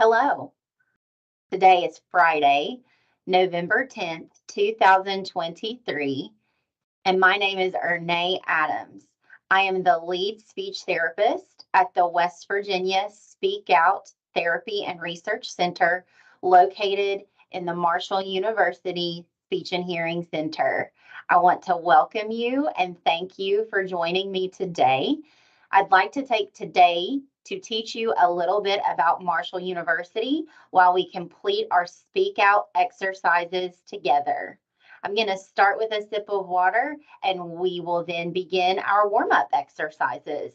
Hello. Today is Friday, November 10th, 2023, and my name is Ernay Adams. I am the lead speech therapist at the West Virginia Speak Out Therapy and Research Center located in the Marshall University Speech and Hearing Center. I want to welcome you and thank you for joining me today. I'd like to take today to teach you a little bit about Marshall University while we complete our Speak Out exercises together. I'm going to start with a sip of water and we will then begin our warm-up exercises.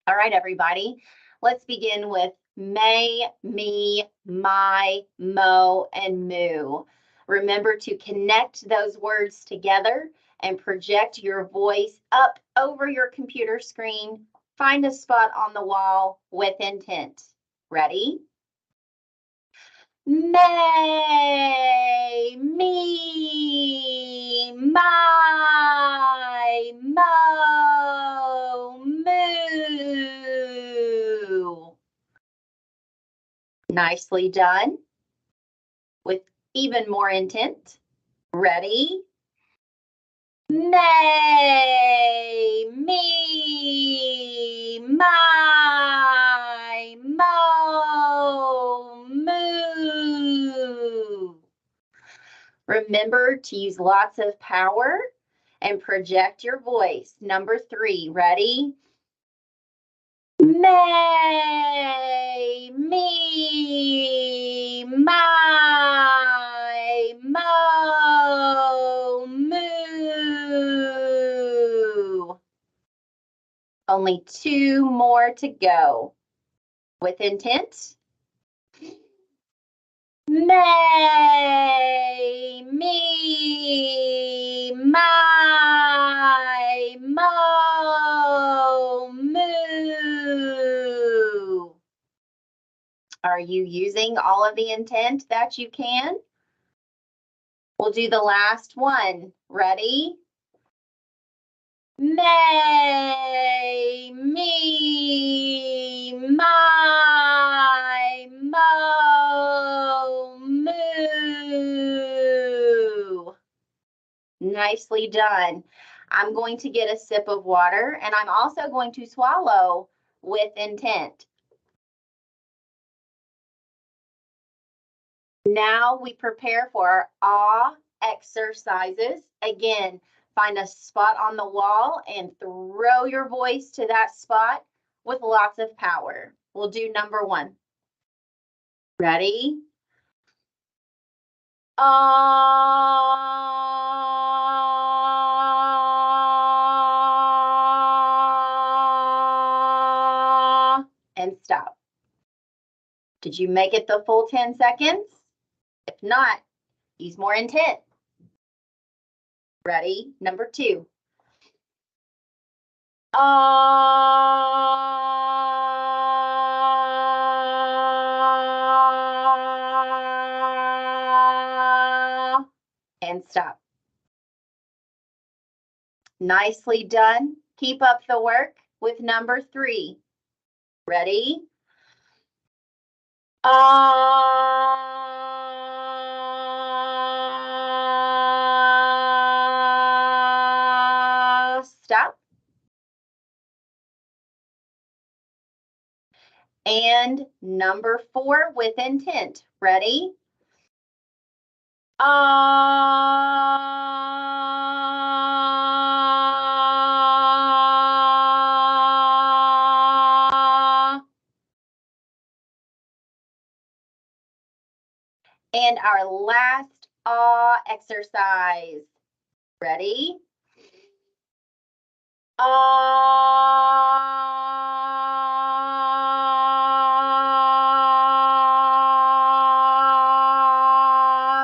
All right, everybody, let's begin with may, me, my, mo, and moo. Remember to connect those words together and project your voice up over your computer screen. Find a spot on the wall with intent. Ready? May, me, my, mo, moo. Nicely done. With even more intent. Ready? May, me, my, mo, moo. Remember to use lots of power and project your voice. Number 3, ready? May, me, my, mo, moo. Only 2 more to go. With intent. May, me, my, mo, moo. Are you using all of the intent that you can? We'll do the last one. Ready? May, me, my, mo, moo. Nicely done. I'm going to get a sip of water and I'm also going to swallow with intent. Now we prepare for our ah exercises. Again, find a spot on the wall and throw your voice to that spot with lots of power. We'll do number 1. Ready? Ah, and stop. Did you make it the full 10 seconds? If not, use more intent. Ready? Number 2. And stop. Nicely done. Keep up the work with number 3. Ready? Stop. And number 4 with intent. Ready? And our last exercise. Ready?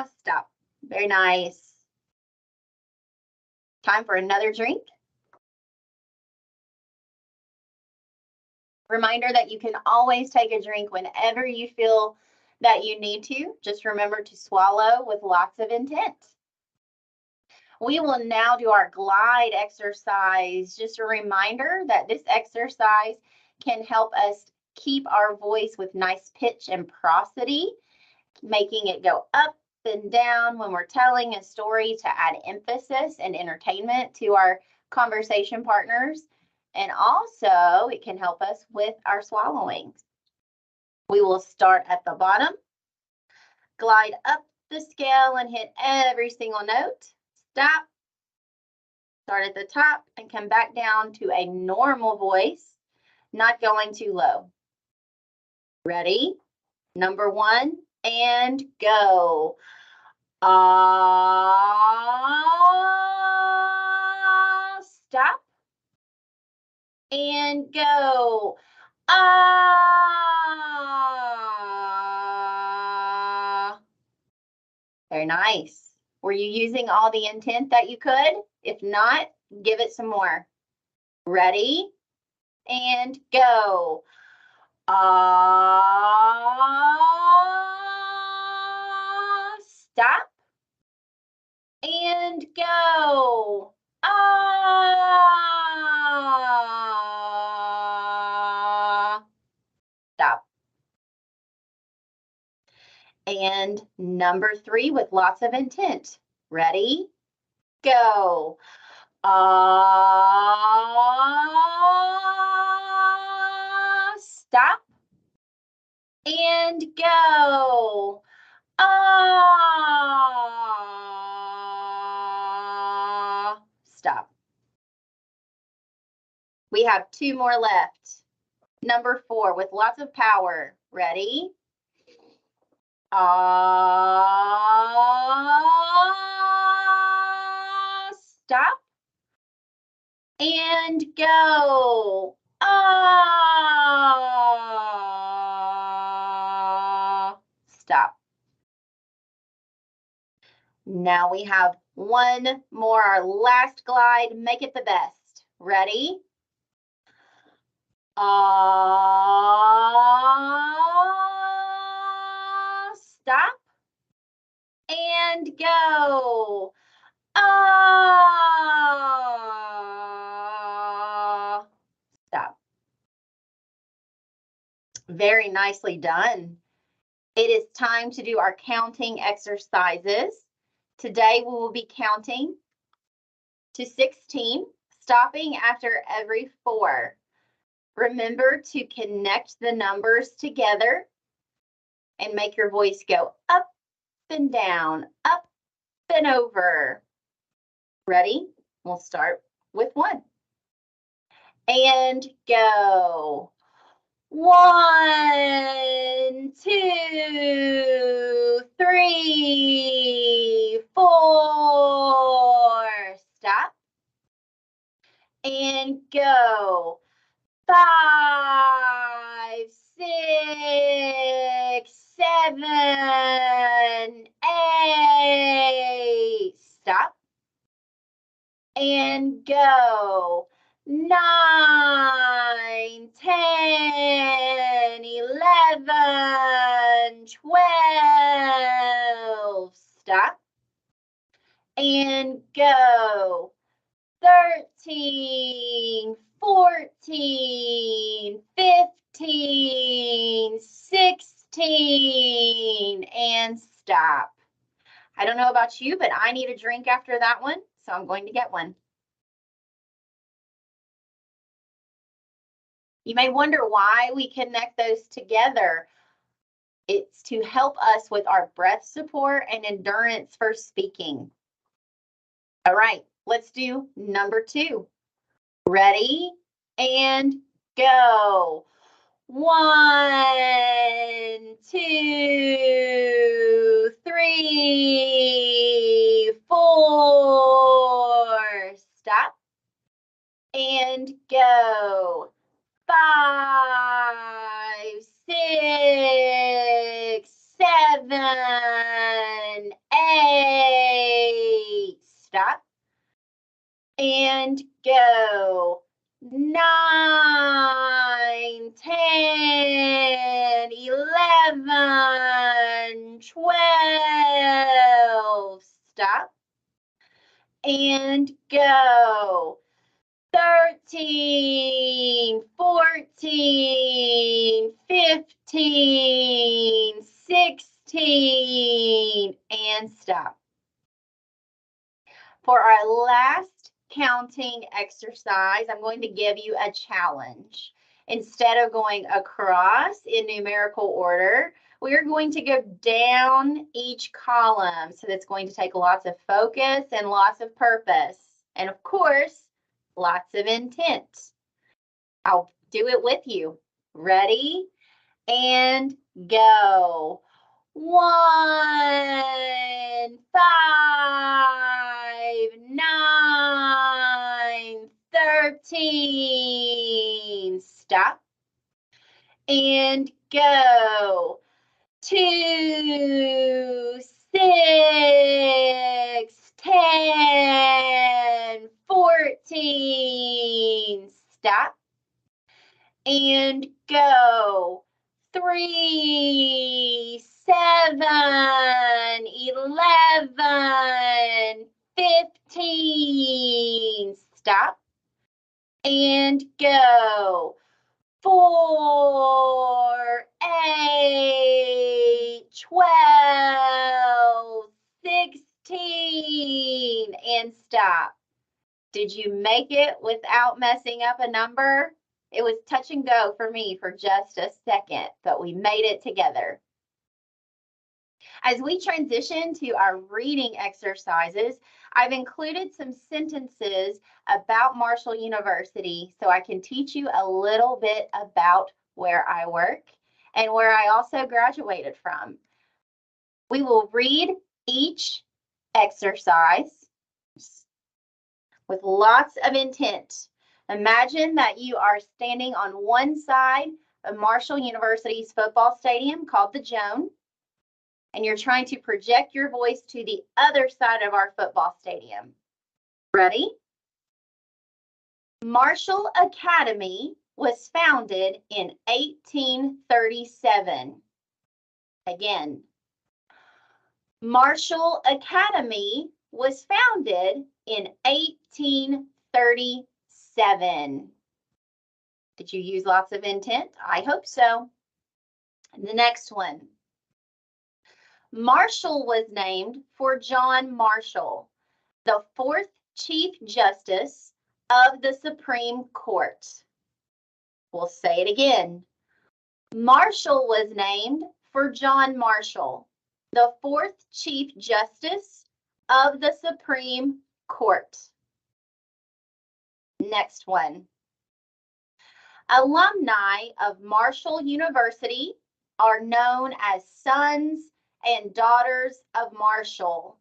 Stop. Very nice. Time for another drink. Reminder that you can always take a drink whenever you feel that you need to. Just remember to swallow with lots of intent. We will now do our glide exercise. Just a reminder that this exercise can help us keep our voice with nice pitch and prosody, making it go up and down when we're telling a story to add emphasis and entertainment to our conversation partners. And also, it can help us with our swallowing. We will start at the bottom, glide up the scale and hit every single note. Stop. Start at the top and come back down to a normal voice, not going too low. Ready? Number 1 and go. Ah, stop and go. Ah. Very nice. Were you using all the intent that you could? If not, give it some more. Ready? And go. Ah, stop and go. Ah, stop. And number 3 with lots of intent. Ready? Go. Ah, stop and go. Ah, stop. We have 2 more left. Number 4 with lots of power. Ready? Ah, stop and go. Ah, stop. Now we have 1 more, our last glide. Make it the best. Ready? Ah, stop and go. Ah, stop. Very nicely done. It is time to do our counting exercises. Today we will be counting to 16, stopping after every 4. Remember to connect the numbers together and make your voice go up and down, up and over. Ready? We'll start with 1. And go. 1, 2, 3, 4. Stop. And go. 5, 6, 7, 8. Stop. And go. 9, 10, 11, 12. Stop. And go. 13, 14, 15, 16, and stop. I don't know about you, but I need a drink after that one, so I'm going to get one. You may wonder why we connect those together. It's to help us with our breath support and endurance for speaking. All right, let's do number 2. Ready and go. 1, 2, 3, 4. Stop and go. 5, 6, 7, 8. Stop and go. 9, 10, 11, 12. Stop and go. 13, 14, 15, 16, and stop. For our last counting exercise, I'm going to give you a challenge. Instead of going across in numerical order, we are going to go down each column. So that's going to take lots of focus and lots of purpose. And of course, lots of intent. I'll do it with you. Ready? And go. 1, 5, 9, 13. Stop. And go. 2, 6, 10, 14. Stop. And go. 3, 7, 11, 15. Stop. And go. 4, 8, 12, 16. And stop. Did you make it without messing up a number? It was touch and go for me for just a second, but we made it together. As we transition to our reading exercises, I've included some sentences about Marshall University so I can teach you a little bit about where I work and where I also graduated from. We will read each exercise with lots of intent. Imagine that you are standing on one side of Marshall University's football stadium called the Joan, and you're trying to project your voice to the other side of our football stadium. Ready? Marshall Academy was founded in 1837. Again, Marshall Academy was founded in 1837. Did you use lots of intent? I hope so. The next one. Marshall was named for John Marshall, the fourth Chief Justice of the Supreme Court. We'll say it again. Marshall was named for John Marshall, the fourth Chief Justice of the Supreme Court. Next one. Alumni of Marshall University are known as sons and daughters of Marshall.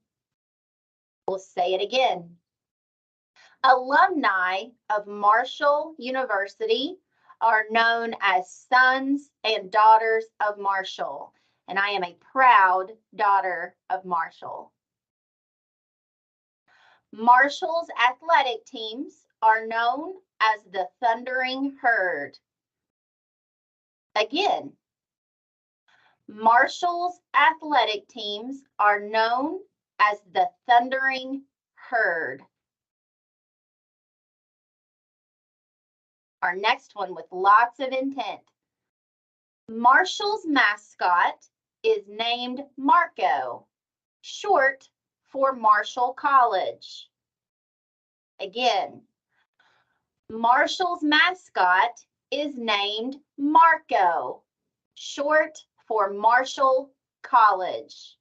We'll say it again. Alumni of Marshall University are known as sons and daughters of Marshall, and I am a proud daughter of Marshall. Marshall's athletic teams are known as the Thundering Herd. Again, Marshall's athletic teams are known as the Thundering Herd. Our next one with lots of intent. Marshall's mascot is named Marco, short for Marshall College. Again, Marshall's mascot is named Marco, short for Marshall College.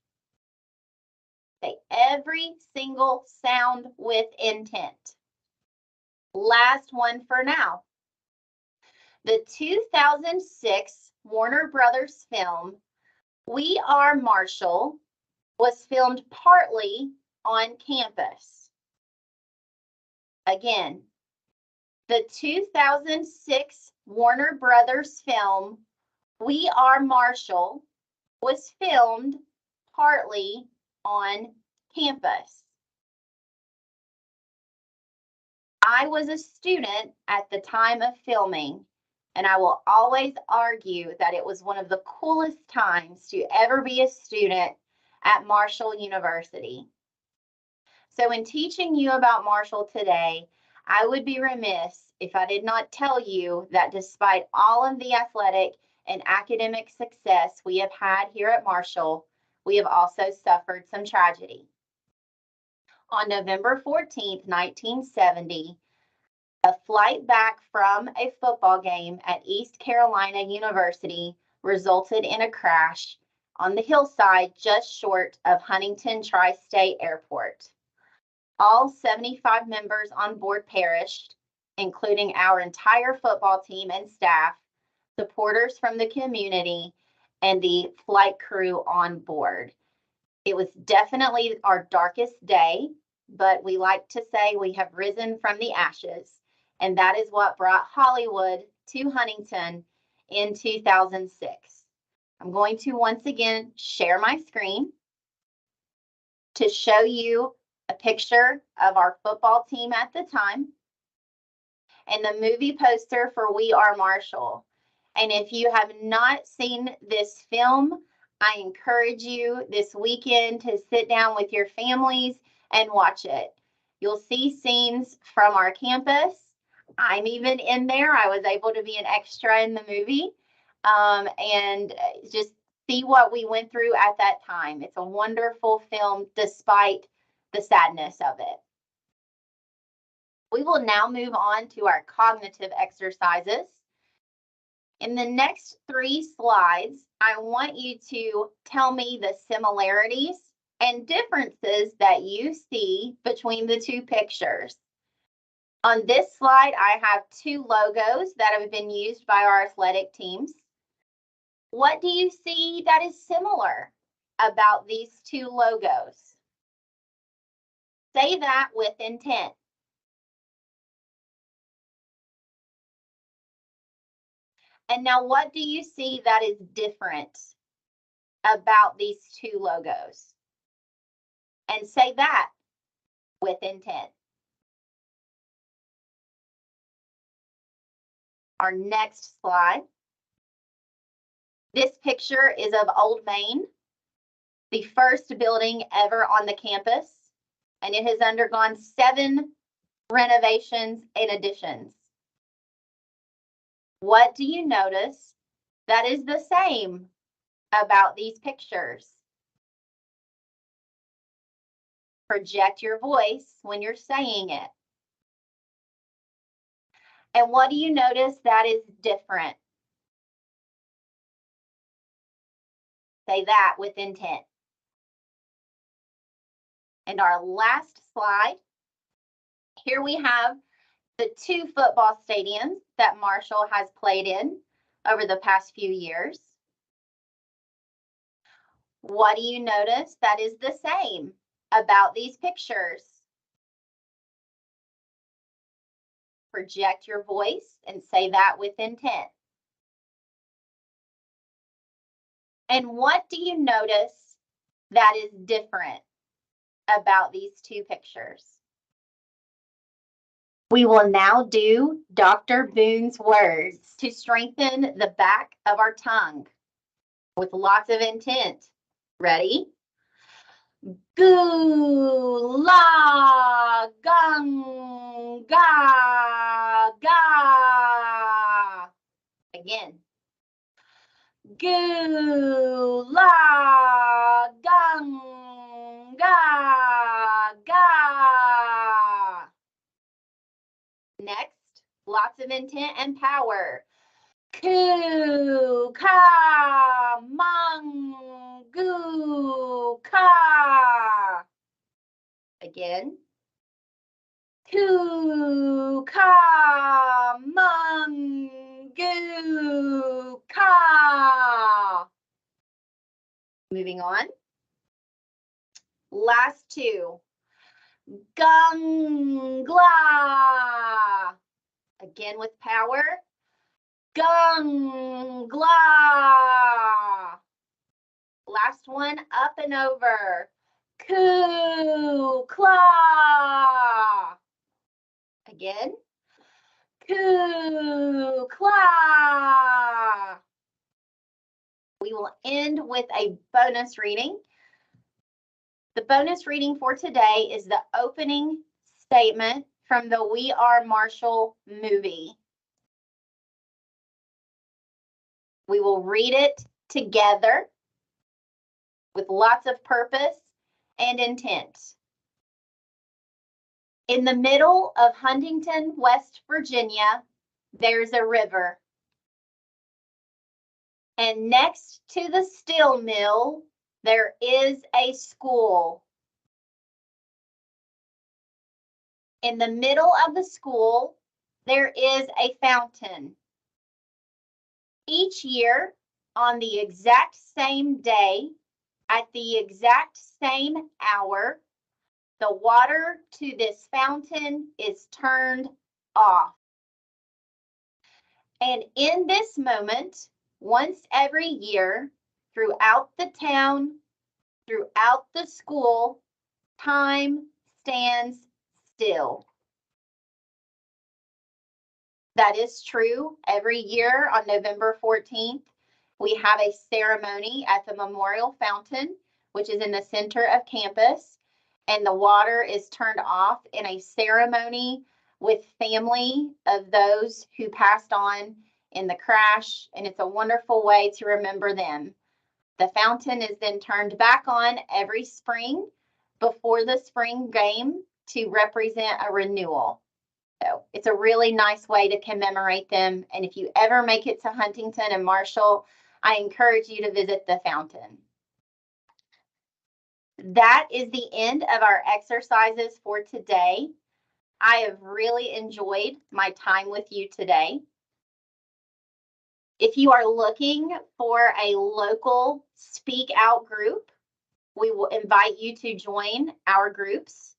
Say every single sound with intent. Last one for now. The 2006 Warner Brothers film, We Are Marshall, was filmed partly on campus. Again, the 2006 Warner Brothers film, We Are Marshall, was filmed partly on campus. I was a student at the time of filming, and I will always argue that it was one of the coolest times to ever be a student at Marshall University. So in teaching you about Marshall today, I would be remiss if I did not tell you that despite all of the athletic and academic success we have had here at Marshall, we have also suffered some tragedy. On November 14th, 1970, a flight back from a football game at East Carolina University resulted in a crash on the hillside just short of Huntington Tri-State Airport. All 75 members on board perished, including our entire football team and staff, supporters from the community, and the flight crew on board. It was definitely our darkest day, but we like to say we have risen from the ashes, and that is what brought Hollywood to Huntington in 2006. I'm going to once again share my screen to show you a picture of our football team at the time and the movie poster for We Are Marshall. And if you have not seen this film, I encourage you this weekend to sit down with your families and watch it. You'll see scenes from our campus. I'm even in there. I was able to be an extra in the movie and just see what we went through at that time. It's a wonderful film despite the sadness of it. We will now move on to our cognitive exercises. In the next 3 slides, I want you to tell me the similarities and differences that you see between the 2 pictures. On this slide, I have 2 logos that have been used by our athletic teams. What do you see that is similar about these 2 logos? Say that with intent. And now what do you see that is different about these 2 logos? And say that with intent. Our next slide. This picture is of Old Main, the first building ever on the campus, and it has undergone 7 renovations and additions. What do you notice that is the same about these pictures? Project your voice when you're saying it. And what do you notice that is different? Say that with intent. And our last slide, here we have the 2 football stadiums that Marshall has played in over the past few years. What do you notice that is the same about these pictures? Project your voice and say that with intent. And what do you notice that is different about these 2 pictures? We will now do Dr. Boone's words to strengthen the back of our tongue with lots of intent. Ready? Goo, la, gung, ga, ga. Again. Goo, la, gung, ga, ga. Next, lots of intent and power. Ku, ka, mung, goo, ka. Again. Ku, ka, mung, goo, ka. Moving on. Last 2. Gung, gla. Again with power. Gung, gla. Last one, up and over. Ku, kla. Again. Ku, kla. We will end with a bonus reading. The bonus reading for today is the opening statement from the We Are Marshall movie. We will read it together with lots of purpose and intent. In the middle of Huntington, West Virginia, there's a river. And next to the steel mill, there is a school. In the middle of the school, there is a fountain. Each year, on the exact same day, at the exact same hour, the water to this fountain is turned off. And in this moment, once every year, throughout the town, throughout the school, time stands still. That is true. Every year on November 14th, we have a ceremony at the Memorial Fountain, which is in the center of campus, and the water is turned off in a ceremony with family of those who passed on in the crash, and it's a wonderful way to remember them. The fountain is then turned back on every spring before the spring game to represent a renewal. So it's a really nice way to commemorate them. And if you ever make it to Huntington and Marshall, I encourage you to visit the fountain. That is the end of our exercises for today. I have really enjoyed my time with you today. If you are looking for a local speak out group, we will invite you to join our groups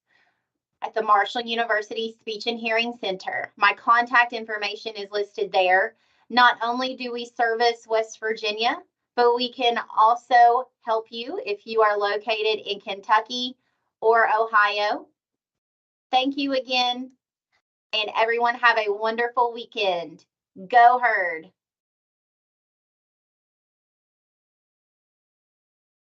at the Marshall University Speech and Hearing Center. My contact information is listed there. Not only do we service West Virginia, but we can also help you if you are located in Kentucky or Ohio. Thank you again, and everyone have a wonderful weekend. Go Herd!